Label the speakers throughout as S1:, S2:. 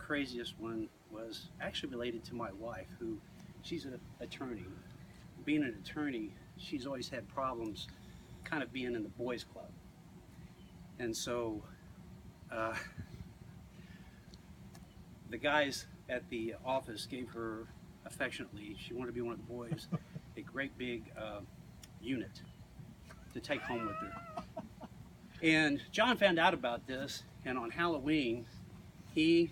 S1: craziest one was actually related to my wife, who she's an attorney. Being an attorney, she's always had problems kind of being in the boys club. And so uh, the guys at the office gave her, affectionately, she wanted to be one of the boys, a great big unit to take home with her. And John found out about this, and on Halloween, he,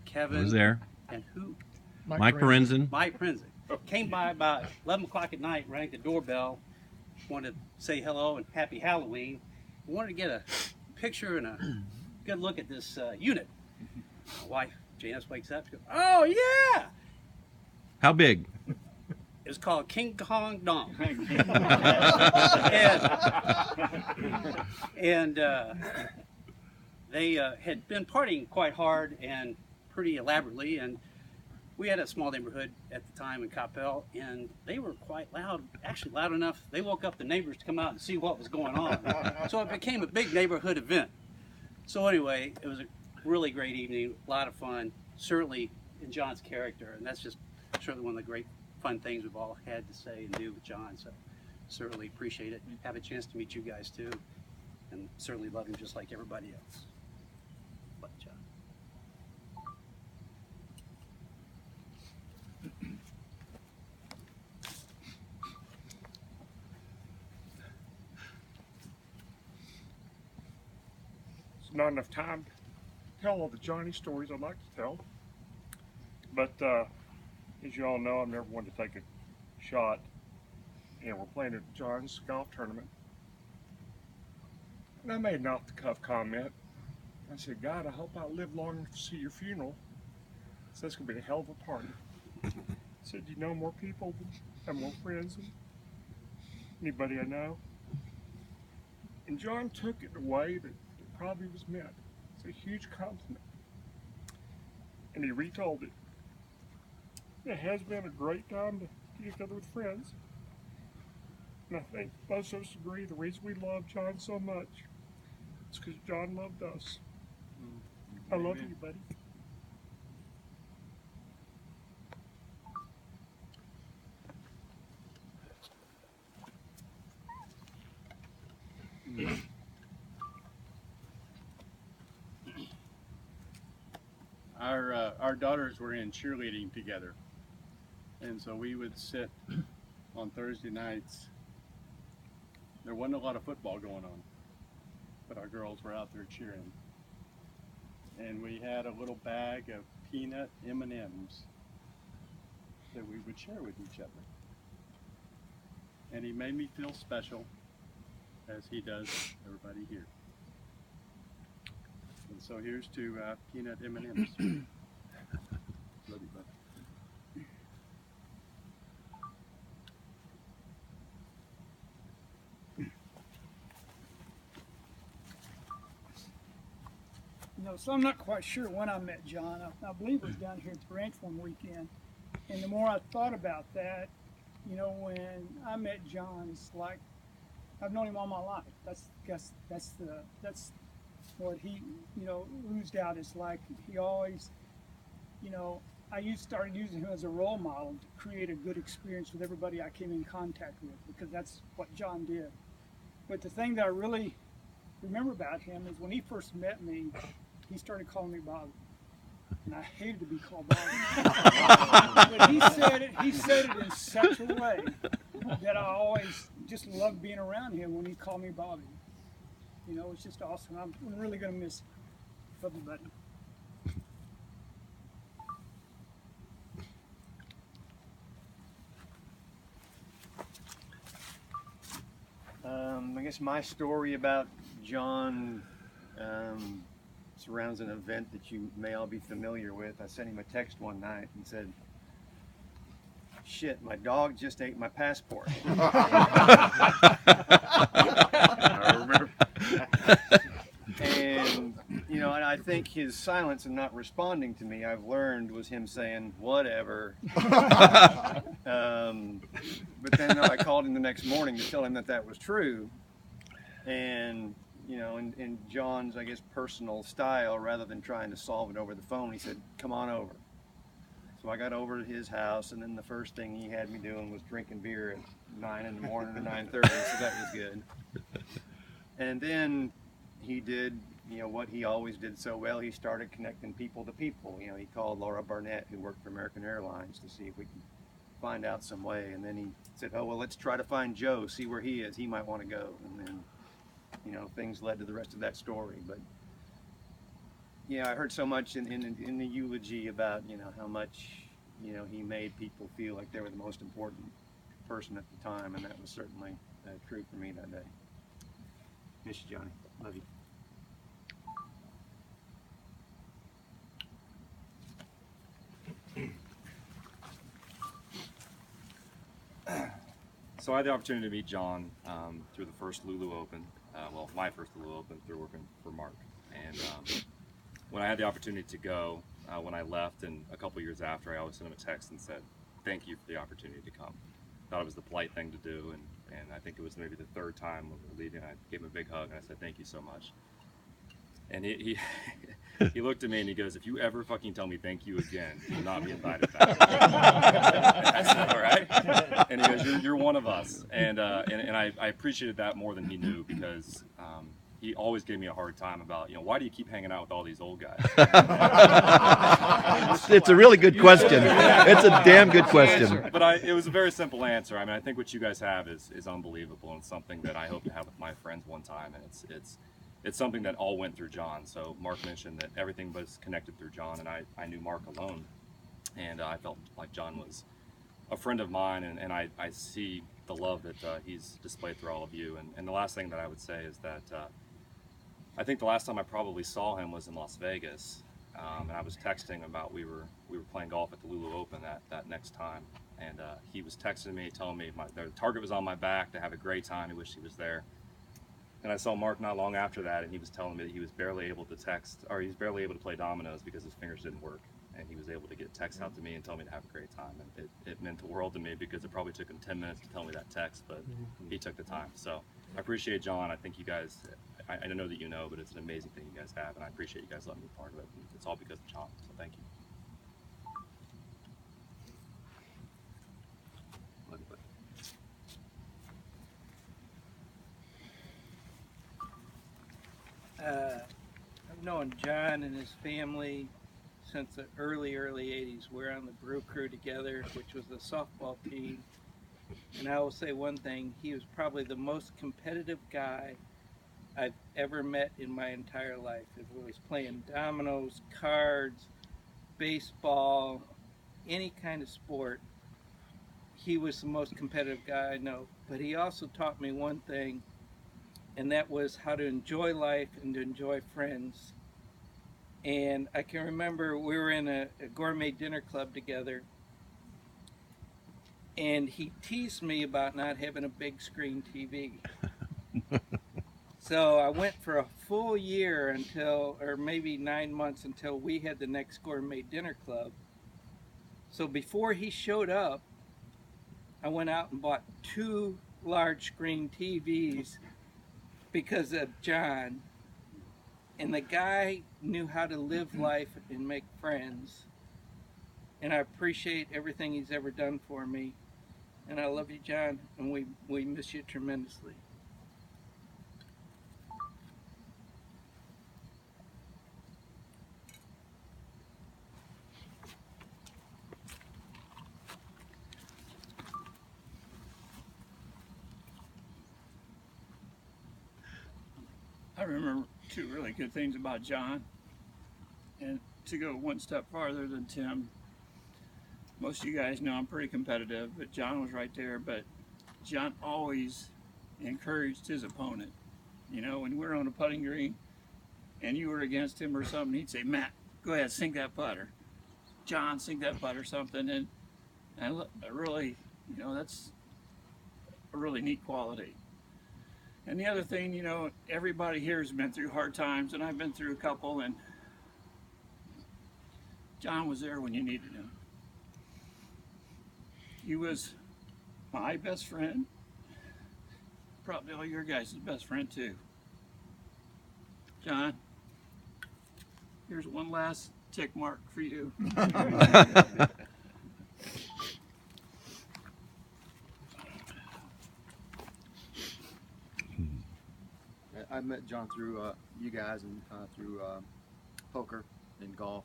S1: Kevin,
S2: was there.
S1: and who?
S2: Mike Parenzen.
S1: Mike Prinzik came by about 11 o'clock at night, rang the doorbell, wanted to say hello and happy Halloween. We wanted to get a picture and a good look at this unit. My wife, Janice, wakes up. She goes, "Oh, yeah!"
S2: How big?
S1: It was called King Kong Dong. and they had been partying quite hard and pretty elaborately, and we had a small neighborhood at the time in Coppell, and they were quite loud, actually loud enough. They woke up the neighbors to come out and see what was going on. So it became a big neighborhood event. So anyway, it was a really great evening, a lot of fun, certainly in John's character, and that's just certainly one of the great fun things we've all had to say and do with John. So certainly appreciate it. Have a chance to meet you guys too, and certainly love him just like everybody else. But John.
S3: It's not enough time to tell all the Johnny stories I'd like to tell. But as you all know, I've never wanted to take a shot. And we're playing at John's golf tournament. And I made an off-the-cuff comment. I said, "God, I hope I live long enough to see your funeral. So that's going to be a hell of a party." I said, "You know more people, have more friends than anybody I know." And John took it in a way that it probably was meant. It's a huge compliment. And he retold it. It has been a great time to get together with friends. And I think most of us agree the reason we love John so much is because John loved us. I love you, buddy.
S4: Our daughters were in cheerleading together, and so we would sit on Thursday nights. There wasn't a lot of football going on, but our girls were out there cheering, and we had a little bag of peanut M&Ms that we would share with each other. And he made me feel special, as he does everybody here. And so here's to peanut M&Ms. Love you, bud.
S5: So I'm not quite sure when I met John. I believe it was down here at the ranch one weekend. And the more I thought about that, when I met John, it's like I've known him all my life. That's what he, oozed out. It's like he always, I started using him as a role model to create a good experience with everybody I came in contact with, because that's what John did. But the thing that I really remember about him is when he first met me, he started calling me Bobby. And I hated to be called Bobby. But he said it in such a way that I always just loved being around him when he called me Bobby. It's just awesome. I'm really going to miss him. Love you, buddy.
S6: I guess my story about John surrounds an event that you may all be familiar with. I sent him a text one night and said, "Shit, my dog just ate my passport."
S3: I remember.
S6: And, and I think his silence and not responding to me, I've learned, was him saying, "Whatever." But then I called him the next morning to tell him that was true. And you know, in John's, I guess, personal style, rather than trying to solve it over the phone, he said, "Come on over." So I got over to his house, and then the first thing he had me doing was drinking beer at 9 in the morning or 9:30, so that was good. And then he did, you know, what he always did so well. He started connecting people to people. You know, he called Laura Barnett, who worked for American Airlines, to see if we could find out some way. And then he said, "Oh, well, let's try to find Joe, see where he is. He might want to go." And then, you know, things led to the rest of that story. But yeah, I heard so much in the eulogy about, you know, how much, you know, he made people feel like they were the most important person at the time, and that was certainly true for me that day. Miss you, Johnny. Love you.
S7: So I had the opportunity to meet John through the first Lulu Open, well, my first Lulu Open through working for Mark. And when I had the opportunity to go, when I left and a couple years after, I always sent him a text and said, "Thank you for the opportunity to come." Thought it was the polite thing to do, and I think it was maybe the third time when we were leaving, I gave him a big hug and I said, "Thank you so much." And he he looked at me and he goes, "If you ever fucking tell me thank you again, you'll not be invited back." I said, "All right." And he goes, "You're one of us." And I appreciated that more than he knew, because he always gave me a hard time about, you know, why do you keep hanging out with all these old guys?
S2: It's a really good question. It's a damn good question.
S7: But it was a very simple answer. I mean, I think what you guys have is unbelievable, and it's something that I hope to have with my friends one time, and it's something that all went through John. So Mark mentioned that everything was connected through John, and I knew Mark alone, and I felt like John was a friend of mine, and I see the love that he's displayed through all of you. And the last thing that I would say is that I think the last time I probably saw him was in Las Vegas, and I was texting about we were playing golf at the Lulu Open that next time, and he was texting me, telling me the target was on my back, to have a great time. He wished he was there. And I saw Mark not long after that, and he was telling me that he was barely able to text, or he was barely able to play dominoes because his fingers didn't work. And he was able to get texts out to me and tell me to have a great time. And it meant the world to me, because it probably took him 10 minutes to tell me that text, but he took the time. So I appreciate John. I think you guys, I know that you know, but it's an amazing thing you guys have, and I appreciate you guys letting me be part of it. It's all because of John, so thank you.
S8: I've known John and his family since the early 80s. We're on the Brew Crew together, which was a softball team. And I will say one thing, he was probably the most competitive guy I've ever met in my entire life. If it was playing dominoes, cards, baseball, any kind of sport, he was the most competitive guy I know. But he also taught me one thing, and that was how to enjoy life and to enjoy friends. And I can remember we were in a gourmet dinner club together, and he teased me about not having a big screen TV. So I went for a full year until, or maybe 9 months, until we had the next gourmet dinner club. So before he showed up, I went out and bought 2 large screen TVs because of John. And the guy knew how to live life and make friends. And I appreciate everything he's ever done for me. And I love you, John, and we miss you tremendously.
S5: I remember 2 really good things about John. And to go one step farther than Tim, most of you guys know I'm pretty competitive, but John was right there. But John always encouraged his opponent. You know, when we were on a putting green and you were against him or something, he'd say, "Matt, go ahead, sink that putter. John, sink that putter," something. And I really, you know, that's a really neat quality. And the other thing, you know, everybody here has been through hard times, and I've been through a couple, and John was there when you needed him. He was my best friend, probably all your guys' best friend too.
S9: John, here's one last tick mark for you.
S6: I met John through you guys and through poker and golf,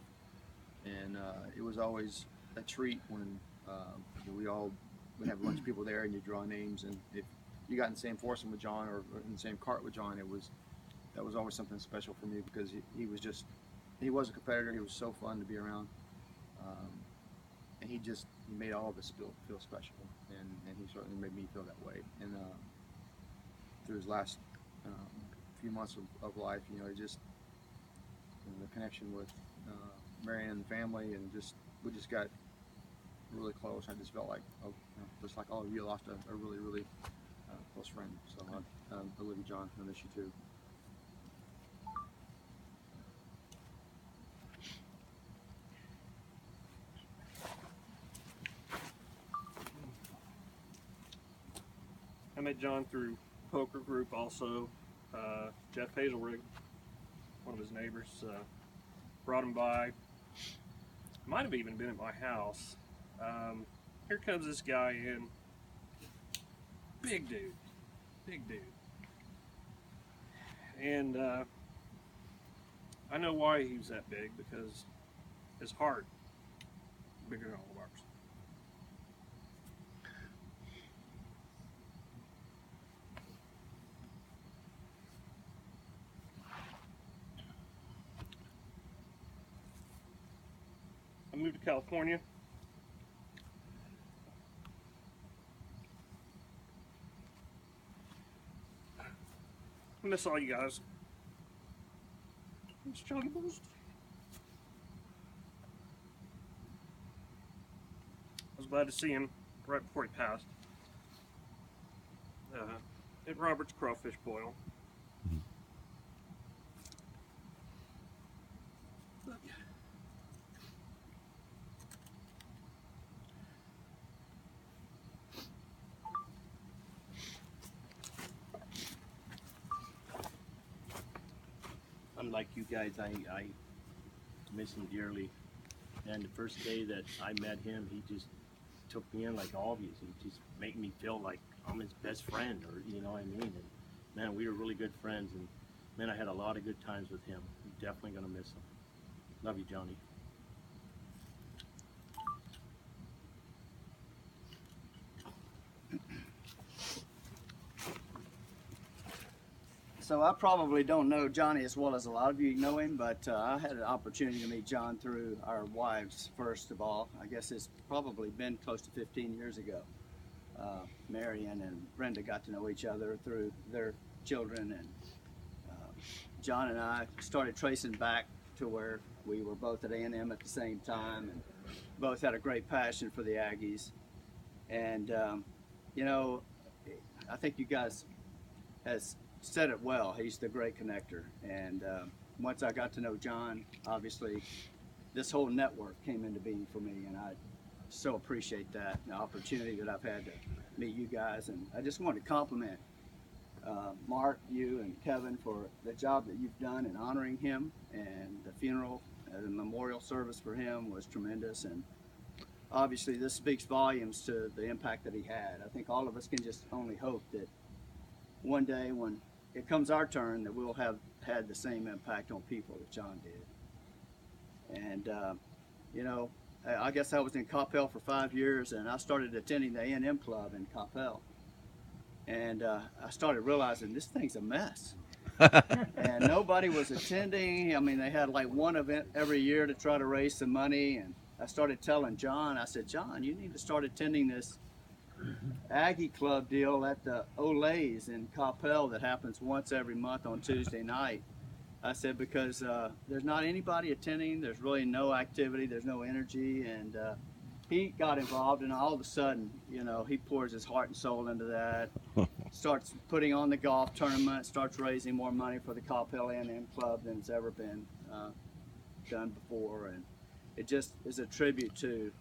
S6: and it was always a treat when we all would have a bunch of people there and you draw names, and if you got in the same foursome with John or in the same cart with John, that was always something special for me because he was a competitor. He was so fun to be around, and he made all of us feel special, and he certainly made me feel that way. And through his last few months of life, it just the connection with Marion and the family, and we just got really close. I just felt like, just like all of you, lost a really, really close friend. So I love you, John. I miss you too.
S3: I met John through poker group also. Jeff Hazelrig, one of his neighbors, brought him by. Might have even been at my house. Here comes this guy in. Big dude. And I know why he was that big, because his heart bigger than all of ours. I moved to California. I miss all you guys. It's Johnny Boost. I was glad to see him right before he passed. At Robert's Crawfish Boil.
S10: Like you guys, I miss him dearly. And the first day that I met him, he just took me in like all of you. He just made me feel like I'm his best friend, or you know what I mean. And man, we were really good friends, and man, I had a lot of good times with him. I'm definitely gonna miss him. Love you, Johnny.
S11: So I probably don't know Johnny as well as a lot of you know him, but I had an opportunity to meet John through our wives, first of all. I guess it's probably been close to 15 years ago. Marion and Brenda got to know each other through their children, and John and I started tracing back to where we were both at A&M at the same time, and both had a great passion for the Aggies. And, I think you guys has said it well. He's the great connector, and once I got to know John, obviously this whole network came into being for me, and I so appreciate that, the opportunity that I've had to meet you guys. And I just want to compliment Mark, you and Kevin for the job that you've done in honoring him, and the funeral, the memorial service for him was tremendous, and obviously this speaks volumes to the impact that he had. I think all of us can just only hope that one day when it comes our turn that we'll have had the same impact on people that John did. And I guess I was in Coppell for 5 years, and I started attending the A&M club in Coppell, and I started realizing this thing's a mess. And nobody was attending. I mean, they had like one event every year to try to raise some money, and I started telling John, I said, John, you need to start attending this Aggie Club deal at the Olays in Coppell that happens once every month on Tuesday night. I said, because there's not anybody attending, there's really no activity, there's no energy, and he got involved, and all of a sudden, he pours his heart and soul into that, starts putting on the golf tournament, starts raising more money for the Coppell A&M Club than it's ever been done before, and it just is a tribute to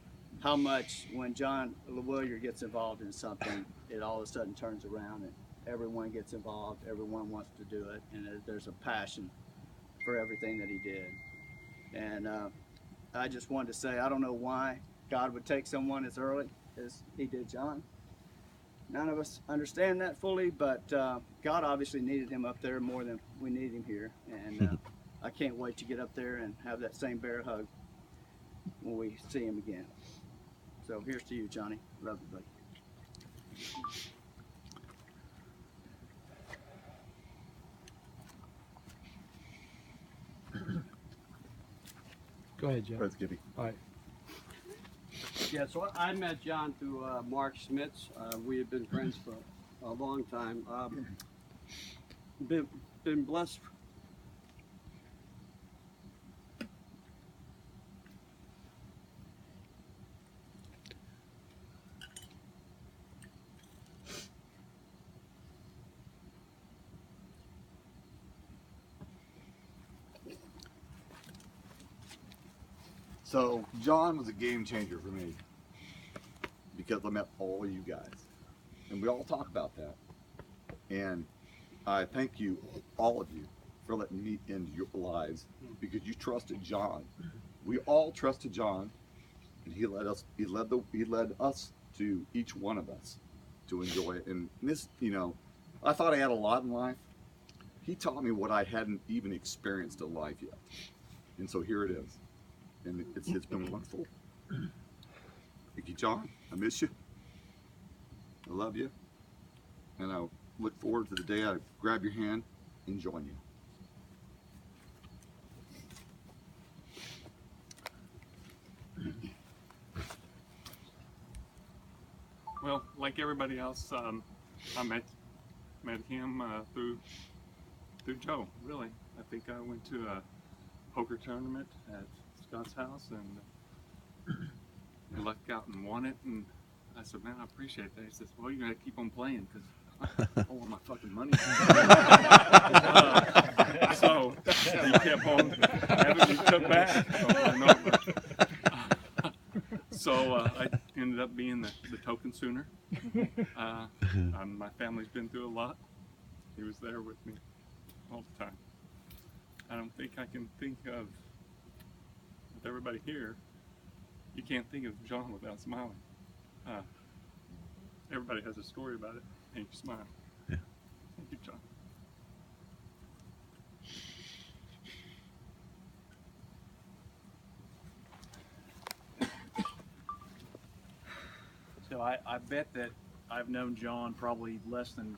S11: how much when John LeWillier gets involved in something, it all of a sudden turns around and everyone gets involved, everyone wants to do it, and there's a passion for everything that he did. And I just wanted to say, I don't know why God would take someone as early as he did John. None of us understand that fully, but God obviously needed him up there more than we need him here. And I can't wait to get up there and have that same bear hug when we see him again. So here's to you, Johnny. Love you, buddy.
S12: Go ahead, Jeff.
S2: That's Gibby.
S12: All right.
S13: Yeah, so I met John through Mark Schmitz. We had been friends for a long time. Been blessed.
S14: So John was a game changer for me because I met all you guys, and we all talk about that. And I thank you, all of you, for letting me into your lives because you trusted John. We all trusted John, and he led us. He led us to each one of us to enjoy it. And this, you know, I thought I had a lot in life. He taught me what I hadn't even experienced in life yet, and so here it is. And it's been wonderful. Thank you, John. I miss you. I love you. And I look forward to the day I grab your hand and join you.
S3: Well, like everybody else, I met him through Joe. Really, I think I went to a poker tournament at Scott's house, and he lucked out and won it. And I said, "Man, I appreciate that." He says, "Well, you gotta keep on playing because I want my fucking money." So he kept on having me took back over and over. So I ended up being the token sooner. My family's been through a lot. He was there with me all the time. I don't think I can think of, with everybody here, you can't think of John without smiling. Everybody has a story about it, and you smile.
S2: Yeah.
S3: Thank you, John.
S12: So I bet that I've known John probably less than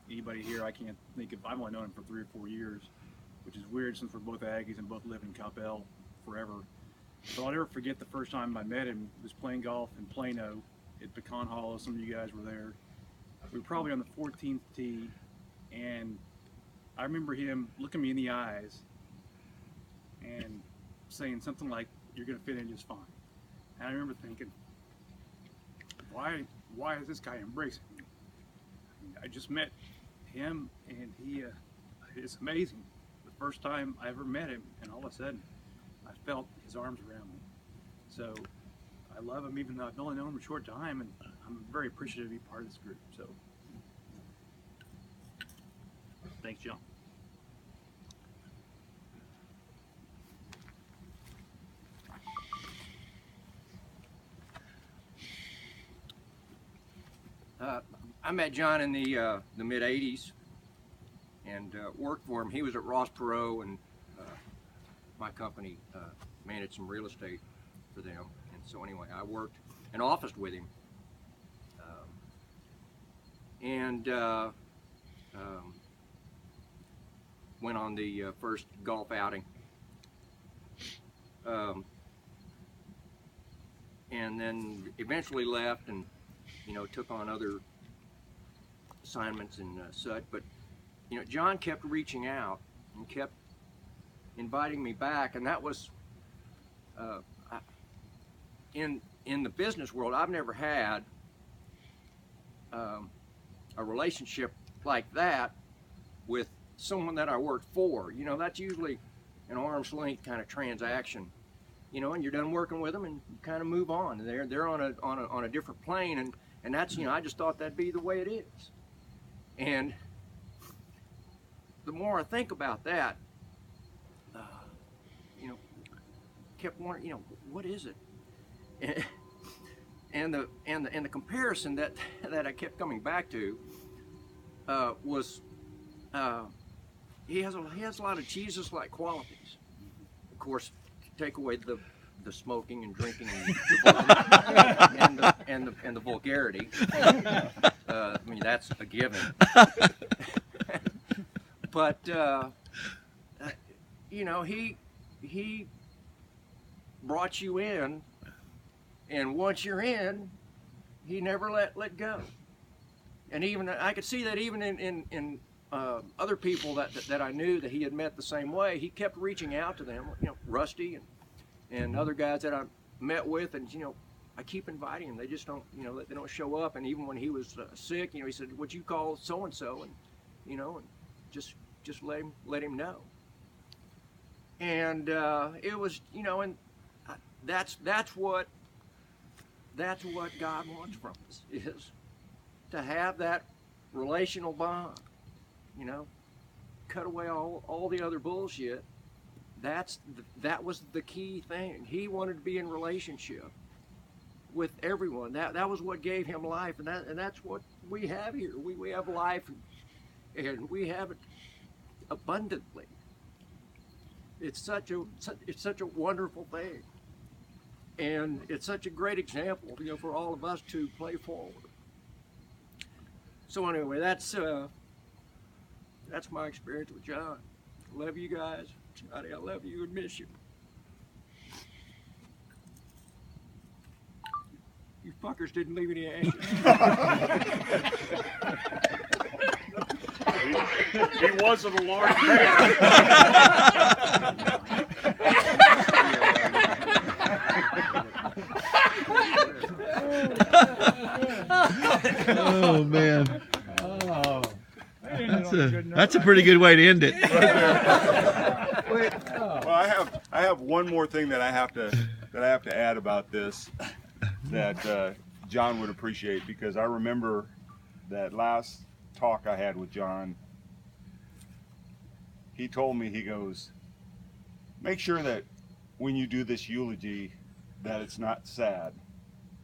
S12: anybody here. I can't think of, I've only known him for 3 or 4 years, which is weird since we're both Aggies and both lived in Coppell forever. So I'll never forget the first time I met him. He was playing golf in Plano at Pecan Hollow. Some of you guys were there. We were probably on the 14th tee, and I remember him looking me in the eyes and saying something like, "You're going to fit in just fine." And I remember thinking, why is this guy embracing me? I just met him, and it's amazing. The first time I ever met him, and all of a sudden, I felt his arms around me. So I love him, even though I've only known him a short time, and I'm very appreciative to be part of this group. So thanks, John.
S15: I met John in the mid '80s and worked for him. He was at Ross Perot, and my company managed some real estate for them. And so anyway, I worked and officed with him, and went on the first golf outing, and then eventually left and took on other assignments and such. But John kept reaching out and kept inviting me back, and that was in the business world. I've never had a relationship like that with someone that I worked for. That's usually an arm's length kind of transaction, and you're done working with them and you kind of move on. They're on a different plane, and that's, I just thought that'd be the way it is. And the more I think about that, kept wondering, you know, what is it? And the comparison that I kept coming back to was he has a lot of Jesus-like qualities. Of course, take away the smoking and drinking and the vulgarity. I mean, that's a given. But you know, he brought you in, and once you're in, he never let go. And even I could see that even in other people that I knew that he had met the same way, he kept reaching out to them. You know, Rusty and other guys that I met with, and you know, I keep inviting them. They just don't, you know, they don't show up. And even when he was sick, you know, he said, "Would you call so and so?" And you know, and just let him know. And it was, you know, and that's what God wants from us, is to have that relational bond. You know, cut away all the other bullshit. That was the key thing. He wanted to be in relationship with everyone. That was what gave him life, and that's what we have here. We have life, and we have it abundantly. It's such a wonderful thing, and it's such a great example, you know, for all of us to play forward. So anyway, that's my experience with John. Love you guys. Johnny, I love you and miss you. You fuckers didn't leave any ashes.
S3: He wasn't a large man.
S2: Oh man. That's a pretty good way to end it.
S16: Well, I have one more thing that I have to add about this that John would appreciate, because I remember that last talk I had with John. He told me, he goes, make sure that when you do this eulogy that it's not sad.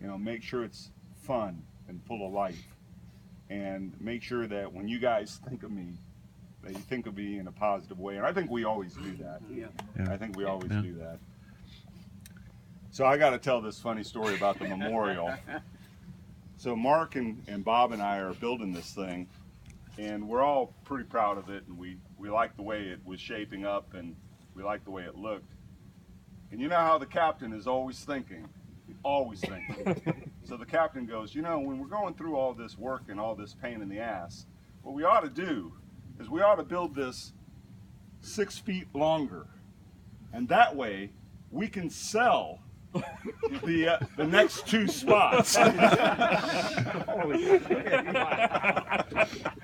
S16: You know, make sure it's fun and full of life. And make sure that when you guys think of me, that you think of me in a positive way. And I think we always do that.
S2: Yeah.
S16: I think we always do that. So I got to tell this funny story about the memorial. So Mark and Bob and I are building this thing, and we're all pretty proud of it, and we like the way it was shaping up, and we like the way it looked. And you know how the captain is always thinking. So the captain goes, you know, when we're going through all this work and all this pain in the ass, what we ought to do is we ought to build this 6 feet longer. And that way we can sell the next 2 spots.
S3: It's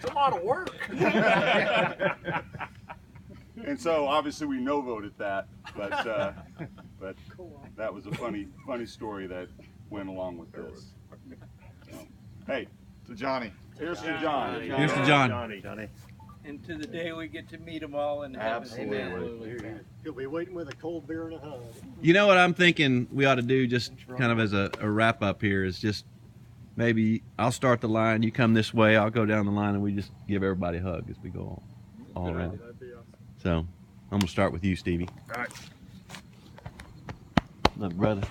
S3: a lot of work.
S16: And so obviously we no voted that, but that was a funny story that went along with this. Hey,
S14: to Johnny.
S16: Here's to John.
S2: Here's to John.
S10: Johnny.
S8: And to the day we get to meet them all in heaven.
S10: Absolutely.
S17: He'll be waiting with a cold beer and a hug.
S2: You know what I'm thinking we ought to do, just kind of as a wrap up here, is just maybe I'll start the line, you come this way, I'll go down the line, and we just give everybody a hug as we go all around. So I'm gonna start with you, Stevie.
S3: All right.
S2: Look, brother.